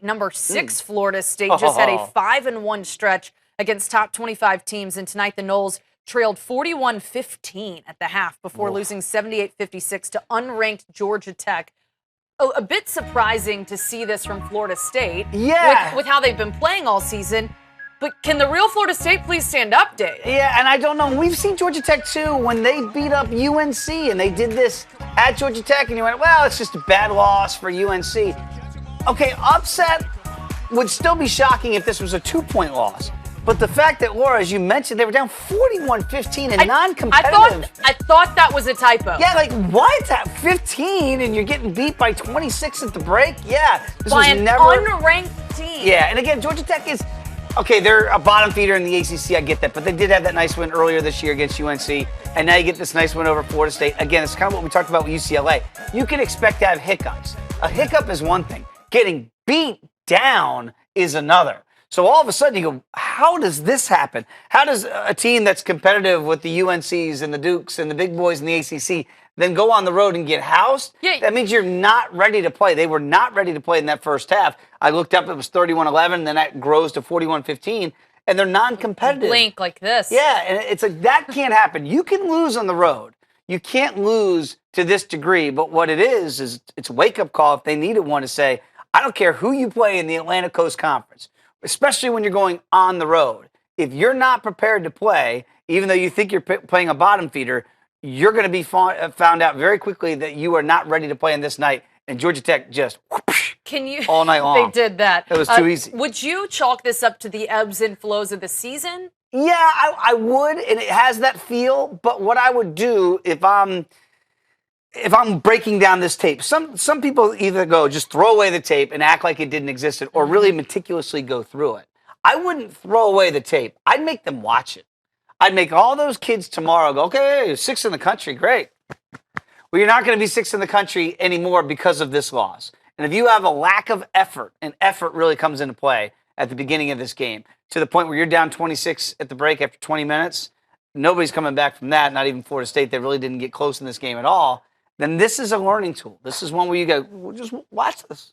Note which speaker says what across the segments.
Speaker 1: number 6 Florida State just had a 5-1 stretch against top 25 teams, and tonight the Noles trailed 41-15 at the half before losing 78-56 to unranked Georgia Tech. A bit surprising to see this from Florida State with how they've been playing all season. But can the real Florida State please stand up, Dave?
Speaker 2: Yeah, and I don't know. We've seen Georgia Tech, too, when they beat up UNC, and they did this at Georgia Tech, and you went, well, it's just a bad loss for UNC. Okay, upset would still be shocking if this was a 2-point loss. But the fact that, Laura, as you mentioned, they were down 41-15 and non-competitive.
Speaker 1: I thought that was a typo.
Speaker 2: Yeah, like, what? At 15 and you're getting beat by 26 at the break? Yeah. This
Speaker 1: by
Speaker 2: was
Speaker 1: an
Speaker 2: never
Speaker 1: unranked team.
Speaker 2: Yeah, and again, Georgia Tech is, okay, they're a bottom feeder in the ACC, I get that, but they did have that nice win earlier this year against UNC, and now you get this nice win over Florida State. Again, it's kind of what we talked about with UCLA. You can expect to have hiccups. A hiccup is one thing. Getting beat down is another. So all of a sudden you go, how does this happen? How does a team that's competitive with the UNCs and the Dukes and the big boys in the ACC then go on the road and get housed?
Speaker 1: Yeah.
Speaker 2: That means you're not ready to play. They were not ready to play in that first half. I looked up, it was 31-11, and then that grows to 41-15, and they're non-competitive.
Speaker 1: Blink like this.
Speaker 2: Yeah, and it's like, that can't happen. You can lose on the road. You can't lose to this degree, but what it is it's a wake-up call if they needed one to say, I don't care who you play in the Atlantic Coast Conference, especially when you're going on the road. If you're not prepared to play, even though you think you're playing a bottom feeder, you're going to be found out very quickly that you are not ready to play in this night. And Georgia Tech just whoosh, all night long.
Speaker 1: They did that.
Speaker 2: It was too easy.
Speaker 1: Would you chalk this up to the ebbs and flows of the season?
Speaker 2: Yeah, I would, and it has that feel. But what I would do if I'm breaking down this tape, some people either go just throw away the tape and act like it didn't exist, or really meticulously go through it. I wouldn't throw away the tape. I'd make them watch it. I'd make all those kids tomorrow go, okay, 6th in the country, great. Well, you're not going to be 6th in the country anymore because of this loss. And if you have a lack of effort, and effort really comes into play at the beginning of this game, to the point where you're down 26 at the break after 20 minutes, nobody's coming back from that, not even Florida State. They really didn't get close in this game at all. Then this is a learning tool. This is one where you go, well, just watch this.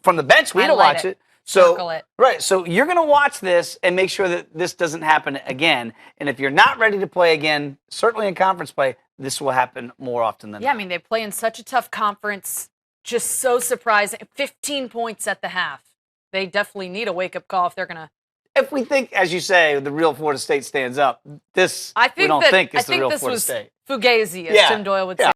Speaker 2: From the bench, we had to watch it.
Speaker 1: Circle it.
Speaker 2: Right, so you're going to watch this and make sure that this doesn't happen again. And if you're not ready to play again, certainly in conference play, this will happen more often than not.
Speaker 1: Yeah, I mean, they play in such a tough conference. Just so surprising. 15 points at the half. They definitely need a wake-up call if they're going to.
Speaker 2: If we think, as you say, the real Florida State stands up, we don't think it's the real Florida State.
Speaker 1: Fugazi, as Tim Doyle would say.